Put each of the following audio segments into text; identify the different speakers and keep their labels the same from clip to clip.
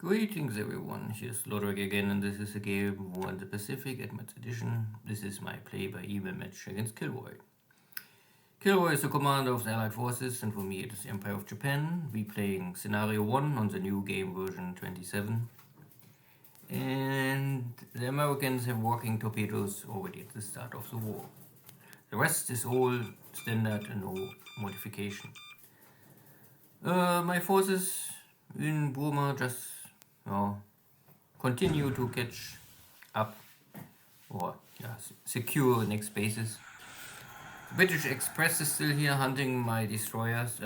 Speaker 1: Greetings everyone, here's Lodric again, and this is a game War in the Pacific Advanced Edition. This is my play-by-email match against KilRoy. KilRoy is the commander of the Allied forces, and for me it is the Empire of Japan. We playing Scenario 1 on the new game version 27. And the Americans have working torpedoes already at the start of the war. The rest is all standard and no modification. My forces in Burma just continue to catch up or secure next bases. The British Express is still here hunting my destroyers,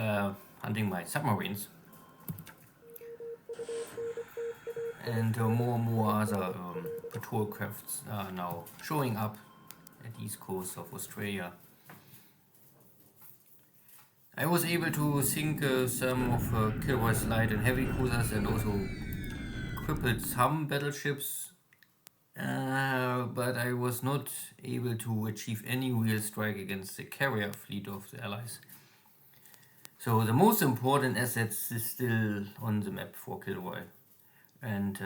Speaker 1: hunting my submarines. And more and more other patrol crafts are now showing up at the east coast of Australia. I was able to sink some of KilRoy's light and heavy cruisers and also crippled some battleships, but I was not able to achieve any real strike against the carrier fleet of the Allies. So the most important assets is still on the map for KilRoy, and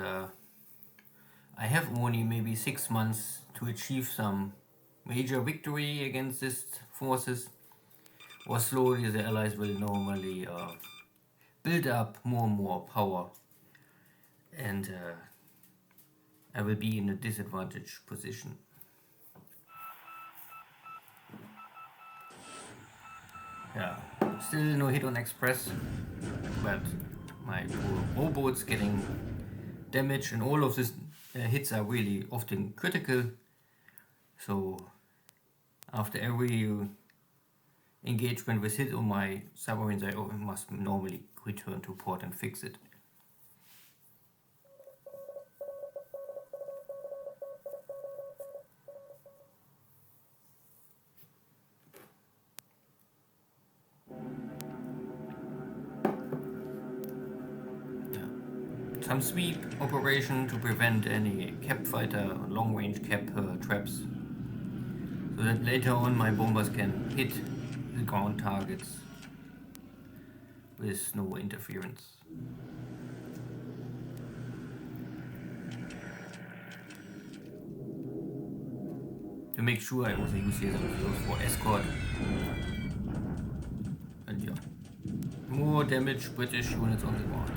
Speaker 1: I have only maybe 6 months to achieve some major victory against these forces, or slowly the Allies will normally build up more and more power, and I will be in a disadvantaged position. Yeah, still no hit on Express, but my robots getting damage, and all of these hits are really often critical. So after every engagement with hit on my submarines, I must normally return to port and fix it. Some sweep operation to prevent any cap fighter or long range cap traps, so that later on my bombers can hit the ground targets with no interference. To make sure, I also use here those for escort. And yeah, more damage British units on the ground.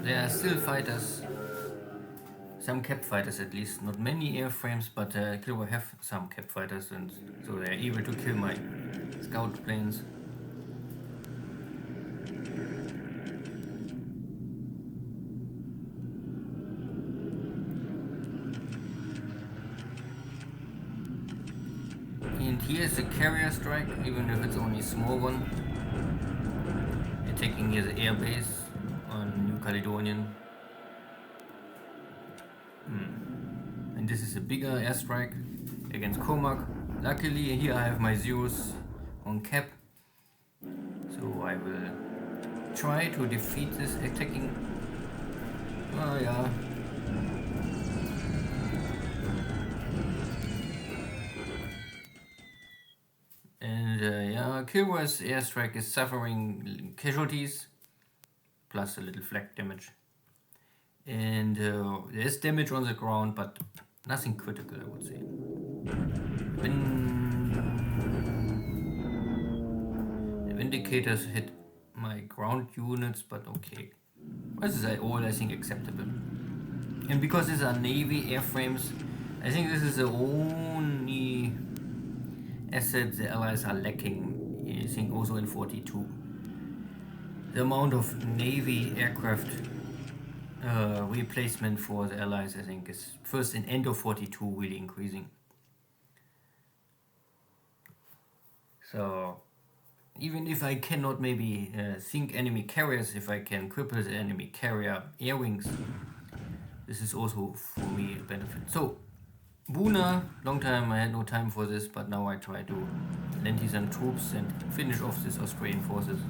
Speaker 1: There are still fighters, some cap fighters at least, not many airframes, but KilRoy have some cap fighters, and so they're able to kill my scout planes. And here's a carrier strike, even if it's only a small one. Attacking here the airbase on New Caledonian. And this is a bigger airstrike against Comac. Luckily here I have my Zeus on cap, so I will try to defeat this attacking. And KilRoy's airstrike is suffering casualties, plus a little flak damage. And there's damage on the ground, but nothing critical, I would say. The Vindicators hit my ground units, but okay. This is all, I think, acceptable. And because these are Navy airframes, I think this is the only asset the Allies are lacking, I think also in 42. The amount of Navy aircraft replacement for the Allies, I think, is first in end of 42 really increasing. So even if I cannot maybe sink enemy carriers, if I can cripple the enemy carrier air wings, this is also for me a benefit. So Buna, long time I had no time for this, but now I try to lend you some troops and finish off this Australian forces.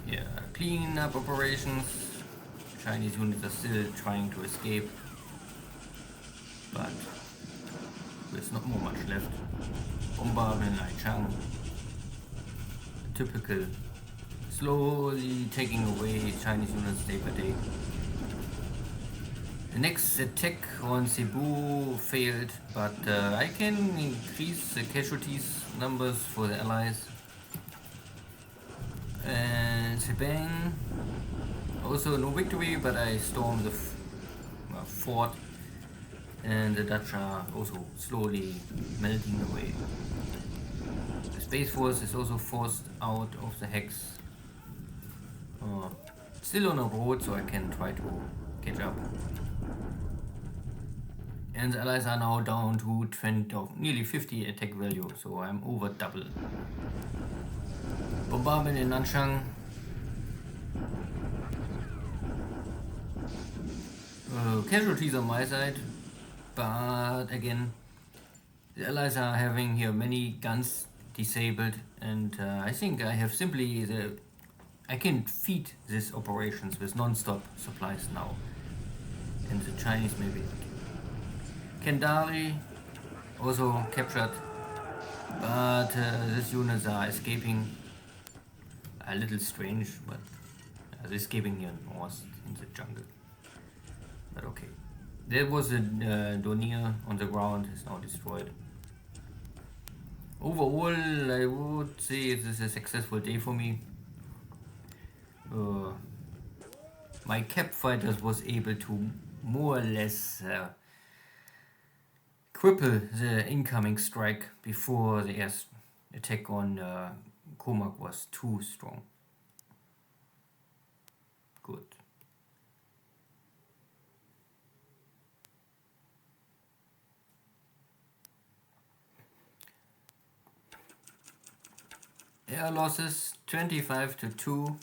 Speaker 1: Yeah, clean up operations. Chinese units are still trying to escape, but there's not more much left. Bombardment Naichang. Typical. Slowly taking away Chinese units day by day. The next attack on Cebu failed, but I can increase the casualties numbers for the Allies. And Sebang, also no victory, but I stormed the fort, and the Dutch are also slowly melting away. The Space Force is also forced out of the hex. Still on a road, so I can try to catch up. And the Allies are now down to 20 of nearly 50 attack value, so I'm over double. Bombardment in Nanchang. Casualties on my side, but again, the Allies are having here many guns disabled, and I think I have simply I can feed these operations with non-stop supplies now, and the Chinese maybe not. Kendari also captured, but these units are escaping. A little strange, but they're escaping here north in the jungle. But okay. There was a Donier on the ground, is now destroyed. Overall, I would say this is a successful day for me. My cap fighters was able to more or less cripple the incoming strike before the air attack on Comac was too strong. Good. Air losses 25-2.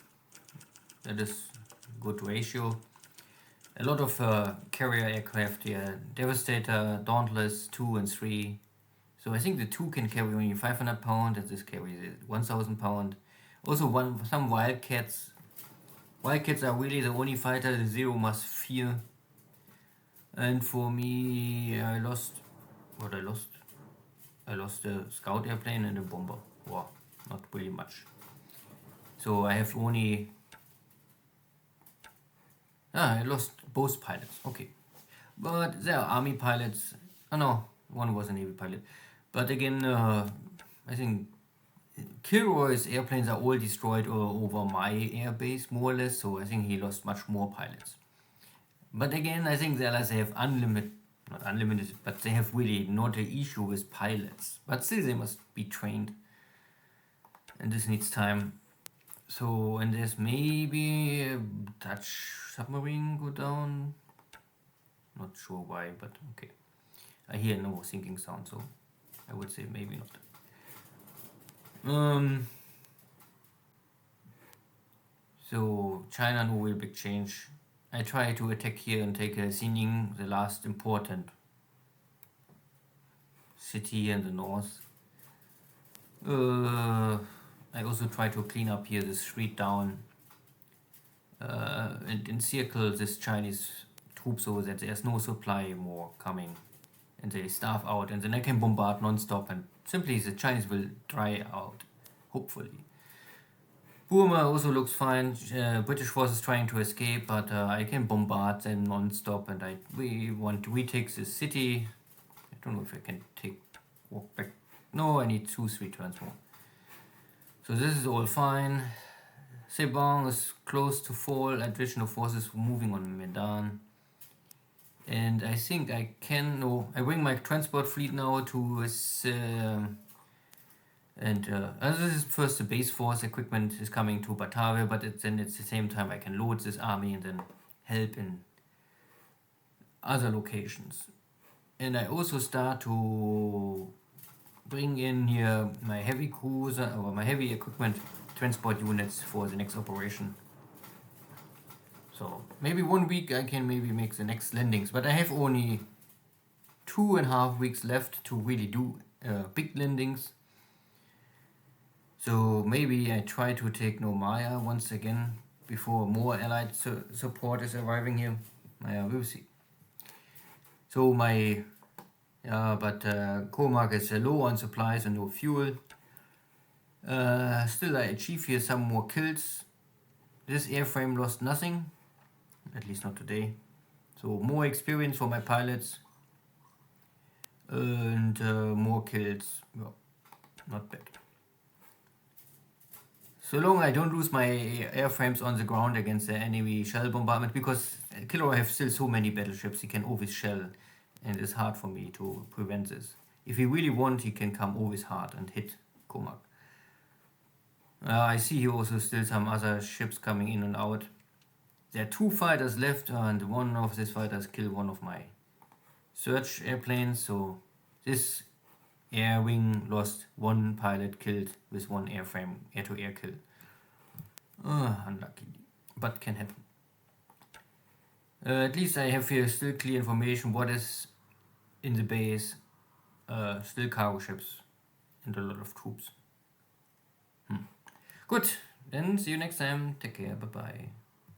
Speaker 1: That is good ratio. A lot of carrier aircraft here. Devastator, Dauntless 2 and 3. So I think the 2 can carry only 500 pound, and this carries 1000 pound. Also some Wildcats. Wildcats are really the only fighter the Zero must fear. And for me, I lost what I lost. I lost a scout airplane and a bomber. Wow, not really much. So I have only I lost both pilots. Okay, but there are army pilots. Oh no, one was a navy pilot. But again, I think KilRoy's airplanes are all destroyed over my airbase, more or less, so I think he lost much more pilots. But again, I think the Allies have not unlimited, but they have really not an issue with pilots. But still, they must be trained, and this needs time. So, and there's maybe a Dutch submarine go down. Not sure why, but okay. I hear no sinking sound, so I would say maybe not. So China, no real big change. I try to attack here and take Xining, the last important city in the north. I also try to clean up here the street down and encircle this Chinese troops so that there's no supply more coming, and they starve out, and then I can bombard non-stop, and simply the Chinese will dry out, hopefully. Burma also looks fine. British forces trying to escape, but I can bombard them non-stop, and we want to retake the city. I don't know if I can take walk back. No, I need 2-3 turns more. So this is all fine. Sebang is close to fall. Additional forces moving on Medan. And I think I can. No, I bring my transport fleet now to. This is first the base force equipment is coming to Batavia, but then at the same time I can load this army and then help in other locations. And I also start to bring in here my heavy cruiser or my heavy equipment transport units for the next operation. So maybe 1 week I can maybe make the next landings, but I have only 2.5 weeks left to really do big landings. So maybe I try to take Nomaya once again before more allied support is arriving here. We'll see. So my Comark is low on supplies and no fuel. Still I achieve here some more kills. This airframe lost nothing, at least not today. So more experience for my pilots and more kills. Well, not bad. So long I don't lose my airframes on the ground against the enemy shell bombardment, because KilRoy have still so many battleships he can always shell, and it's hard for me to prevent this. If he really want, he can come always hard and hit Comark. I see here also still some other ships coming in and out. There are 2 fighters left, and one of these fighters killed one of my search airplanes, so this air wing lost 1 pilot killed with 1 airframe air-to-air kill. Unlucky, but can happen. At least I have here still clear information what is in the base. Still cargo ships and a lot of troops. Good, then see you next time. Take care, bye bye.